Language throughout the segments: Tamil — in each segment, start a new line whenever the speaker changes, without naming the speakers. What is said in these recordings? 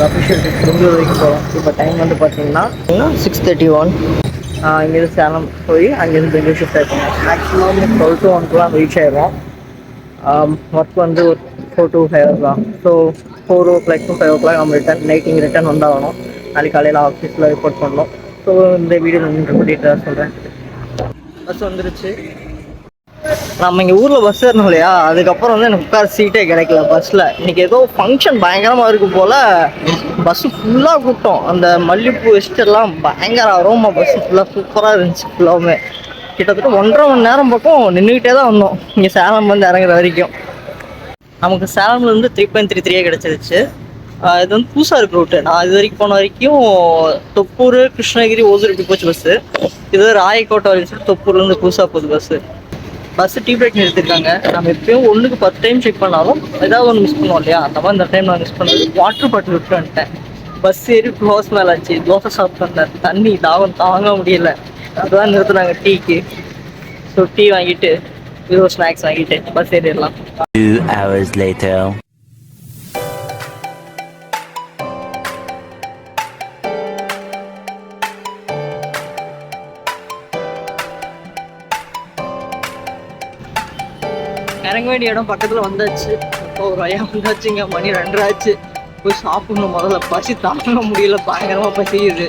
அஃபிஷியல் ட்ரிப் பெங்களூர் வரைக்கும் போகிறோம். இப்போ டைம் வந்து பார்த்தீங்கன்னா 6:31. இங்கேருந்து சேலம் போய் அங்கேருந்து பெங்களூர் ஷிஃப்ட் ஆகிருக்கோம். மேக்ஸிமம் 12 to 1 ரீச் ஆயிடுவோம். ஒர்க் வந்து ஒரு 4 to 5 தான். ஸோ 4 o'clock to 5 o'clock நம்ம நைட் இங்கே ரிட்டர்ன் வந்தாகணும். நாளைக்கு காலையில் ஆஃபீஸில் ரிப்போர்ட் பண்ணோம். ஸோ இந்த வீடியோ நின்று டீட்டெயிலாக சொல்கிறேன். பஸ் வந்துருச்சு. நம்ம இங்கே ஊரில் பஸ் ஏறணும் இல்லையா, அதுக்கப்புறம் வந்து எனக்கு உட்கார சீட்டே கிடைக்கல பஸ்ஸில். இன்றைக்கி ஏதோ ஃபங்க்ஷன் பயங்கரமாக இருக்கும் போல். பஸ்ஸு ஃபுல்லாக கூட்டம். அந்த மல்லிகைப்பூ எஸ்டெல்லாம் பயங்கர அரோமா. பஸ்ஸு ஃபுல்லாக சூப்பராக இருந்துச்சு. ஃபுல்லாகவுமே கிட்டத்தட்ட 1.5 மணி நேரம் பக்கம் நின்றுக்கிட்டே தான் வந்தோம் இங்கே சேலம் வந்து இறங்குற வரைக்கும். நமக்கு சேலம்லேருந்து 3.33 கிடச்சிருச்சு. இது வந்து புதுசாக இருக்கு ரூட்டு. நான் இது வரைக்கும் போன வரைக்கும் தொப்பூர், கிருஷ்ணகிரி, ஓசூர் இப்படி போச்சு பஸ்ஸு. இது ராயக்கோட்டை வரைக்கும் சொல்லி தொப்பூர்லேருந்து புதுசாக போகுது பஸ்ஸு டீ பிரேக் நிறுத்திருக்காங்க. நம்ம எப்பயும் 1க்கு 10 டைம் செக் பண்ணாலும் ஏதாவது ஒன்று மிஸ் பண்ணுவோம் இல்லையா, அந்த மாதிரி இந்த டைம் நான் மிஸ் பண்ணது வாட்டர் பாட்டில் விட்டு வந்துட்டேன். பஸ் ஏறி 2 hours மேலே ஆச்சு. தோசை சாப்பிட்டு வந்தேன். தண்ணி தாகம் தாங்க முடியல. அதுதான் நிறுத்துனாங்க டீக்கு. ஸோ டீ வாங்கிட்டு ஏதோ ஸ்நாக்ஸ் வாங்கிட்டு பஸ் ஏறிடலாம்.
2 hours later.
இறங்க வேண்டிய இடம் பக்கத்தில் வந்தாச்சு. இப்போ ஒரு வழியா வந்தாச்சுங்க. மணி 2:30 ஆச்சு. போய் சாப்பிடணும். முதல்ல பசி தாங்க முடியல. பயங்கரமாக பசிக்குது.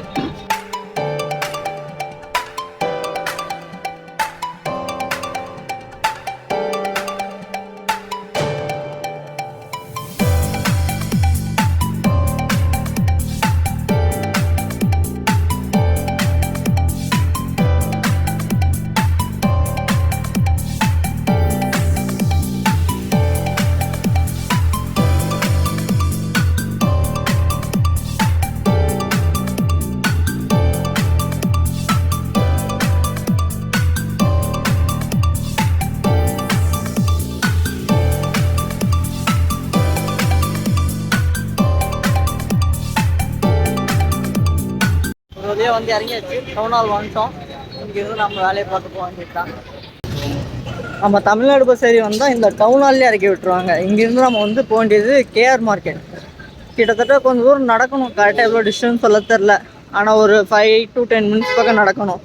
வந்து இறங்கியாச்சு. டவுன் ஹால் வந்துட்டோம். இங்கேருந்து நம்ம வேலையை பார்த்து போக வேண்டியதுதான். நம்ம தமிழ்நாடு பஸ் ஏறி வந்தால் இந்த டவுன் ஹால்லேயே இறக்கி விட்டுருவாங்க. இங்கேருந்து நம்ம வந்து போக வேண்டியது கேஆர் மார்க்கெட். கிட்டத்தட்ட கொஞ்சம் தூரம் நடக்கணும். கரெக்டாக எவ்வளோ டிஸ்டன்ஸ் சொல்ல தெரில. ஆனால் ஒரு 5 to 10 minutes பக்கம் நடக்கணும்.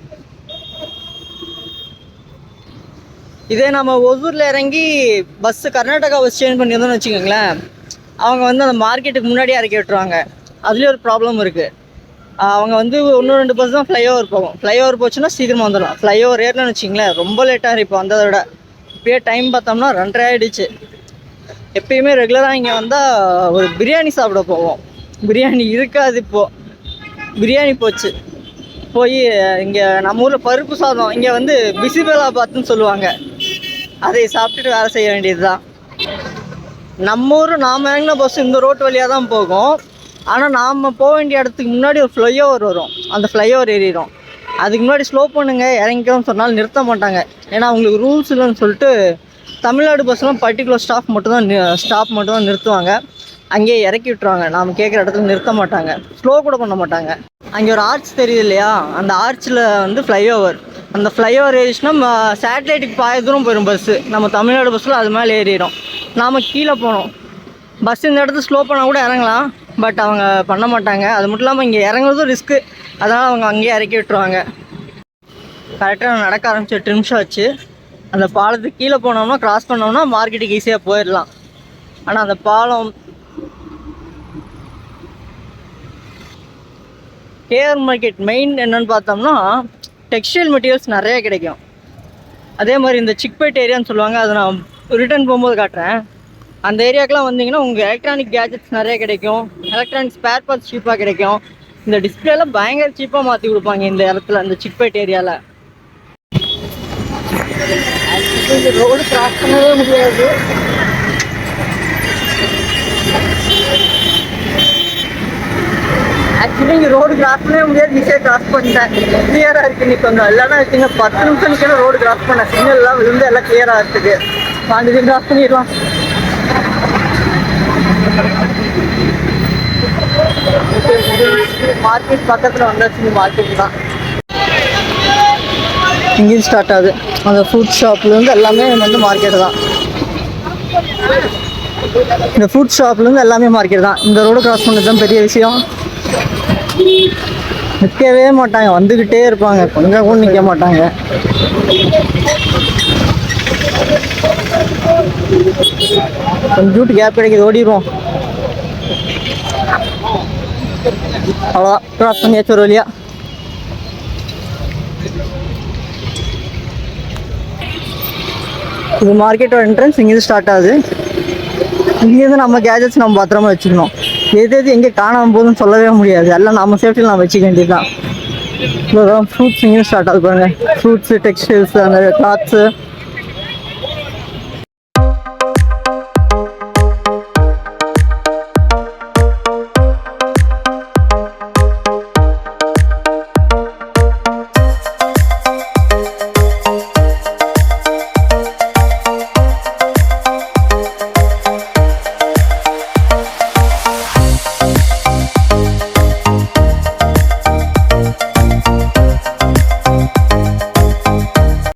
இதே நம்ம ஒசூரில் இறங்கி பஸ்ஸு கர்நாடகா பஸ் சேஞ்ச் பண்ணியிருந்தோம்னு வச்சுக்கோங்களேன், அவங்க வந்து அந்த மார்க்கெட்டுக்கு முன்னாடியே இறக்கி விட்டுருவாங்க. அதுலேயும் ஒரு ப்ராப்ளம் இருக்குது. அவங்க வந்து 1-2 பஸ் தான் ஃப்ளைஓவர் போகும். ஃப்ளைஓவர் போச்சுன்னா சீக்கிரமாக வந்துடலாம். ஃப்ளைஓவர் ஏறலன்னு வச்சிங்களேன் ரொம்ப லேட்டாக இப்போ வந்ததை விட. இப்போயே டைம் பார்த்தோம்னா 2:30 ஆகிடுச்சு. எப்பயுமே ரெகுலராக இங்கே வந்தால் ஒரு பிரியாணி சாப்பிட போவோம். பிரியாணி இருக்காது. இப்போது பிரியாணி போச்சு. போய் இங்கே நம்ம ஊரில் பருப்பு சாதம், இங்கே வந்து பிசிபெலாபாத்துன்னு சொல்லுவாங்க, அதை சாப்பிட்டுட்டு வேலை செய்ய வேண்டியது தான். நம்ம ஊர் நாம் இறங்கின பஸ் இந்த ரோட்டு வழியாக தான் போகும். ஆனால் நாம் போக வேண்டிய இடத்துக்கு முன்னாடி ஒரு ஃப்ளைஓவர் வரும். அந்த ஃப்ளைஓவர் ஏறிடும். அதுக்கு முன்னாடி ஸ்லோ பண்ணுங்க இறங்கிக்கோன்னு சொன்னாலும் நிறுத்த மாட்டாங்க. ஏன்னா அவங்களுக்கு ரூல்ஸ் இல்லைன்னு சொல்லிட்டு தமிழ்நாடு பஸ்லாம் பர்டிகுலர் ஸ்டாப் மட்டும் தான் நிறுத்துவாங்க. அங்கேயே இறக்கி விட்டுருவாங்க. நாம் கேட்குற இடத்துல நிறுத்த மாட்டாங்க. ஸ்லோ கூட பண்ண மாட்டாங்க. அங்கே ஒரு ஆர்ச் தெரியுது இல்லையா, அந்த ஆர்ச்சில் வந்து ஃப்ளைஓவர். அந்த ஃப்ளைஓவர் ஏறிச்சுன்னா சேட்டலைட்டுக்கு பாய தூரம் போயிடும் பஸ்ஸு. நம்ம தமிழ்நாடு பஸ்ஸில் அது மேலே ஏறிடும். நாம் கீழே போனோம். பஸ் இந்த இடத்துல ஸ்லோ பண்ணால் கூட இறங்கலாம். பட் அவங்க பண்ண மாட்டாங்க. அது மட்டும் இல்லாமல் இங்கே இறங்குறதும் ரிஸ்க்கு. அதனால் அவங்க அங்கேயே இறக்கி விட்டுருவாங்க. கரெக்டாக நடக்க ஆரம்பிச்சு 8 நிமிஷம் ஆச்சு. அந்த பாலத்துக்கு கீழே போனோம்னா கிராஸ் பண்ணோம்னா மார்க்கெட்டுக்கு ஈஸியாக போயிடலாம். ஆனால் அந்த பாலம் கேஆர் மார்க்கெட் மெயின் என்னன்னு பார்த்தோம்னா டெக்ஸ்டைல் மெட்டீரியல்ஸ் நிறைய கிடைக்கும். அதே மாதிரி இந்த சிக்பேட் ஏரியான்னு சொல்லுவாங்க. அதை நான் ரிட்டர்ன் போகும்போது காட்டுறேன். அந்த ஏரியாக்கெலாம் வந்தீங்கன்னா உங்கள் எலக்ட்ரானிக் கேஜெட்ஸ் நிறைய கிடைக்கும். எலக்ட்ரானிக் ஸ்பேர் பார்ட்ஸ் சீப்பாக கிடைக்கும். இந்த டிஸ்பிளேலாம் பயங்கர சீப்பாக மாற்றி கொடுப்பாங்க இந்த இடத்துல, இந்த சிக்பேட் ஏரியாவில். இந்த ரோடு கிராஸ் பண்ணவே முடியாது. ஆக்சுவலி இங்கே ரோடு கிராஸ் பண்ணவே முடியாது. ஈஸியாக கிராஸ் பண்ணிட்டேன். கிளியராக இருக்குது. இன்னைக்கு கொஞ்சம் இல்லைன்னா வச்சுங்க 10 நிமிஷம் நிற்கிற ரோடு கிராஸ் பண்ண சிக்னல்லாம் விழுந்து எல்லாம் கிளியராக இருக்குது. வாங்கி கிராஸ் பண்ணிடலாம். மார்க்கெட் பக்கத்தில் வந்தாச்சு. மார்க்கெட் தான் இங்கேயும் ஸ்டார்ட் ஆகுது. அந்த ஃப்ரூட் ஷாப்லேருந்து எல்லாமே வந்து மார்க்கெட்டு தான். இந்த ஃப்ரூட் ஷாப்லேருந்து எல்லாமே மார்க்கெட் தான். இந்த ரோடு கிராஸ் பண்ணது தான் பெரிய விஷயம். நிற்கவே மாட்டாங்க, வந்துக்கிட்டே இருப்பாங்க, கொஞ்சம் கூட நிற்க மாட்டாங்க. கொஞ்சம் கேப் கிடைக்குது, ஓடிடுவோம். அவ்வளோதான், கிராஸ் பண்ணியாச்சு ஒரு வழியா. இது மார்க்கெட்டோட என்ட்ரன்ஸ் இங்கேருந்து ஸ்டார்ட் ஆகுது. இங்கேருந்து நம்ம கேஜெட்ஸ் நம்ம பத்திரமா வச்சுக்கணும். எது எங்கே காணாமல் போகுதுன்னு சொல்லவே முடியாது. எல்லாம் நம்ம சேஃப்டியில் நம்ம வச்சுக்க வேண்டியது தான். ஃப்ரூட்ஸ் இங்கேயும் ஸ்டார்ட் ஆகுது பாருங்க. ஃப்ரூட்ஸு, டெக்ஸ்டைல்ஸு, அந்த கிளாத்ஸு,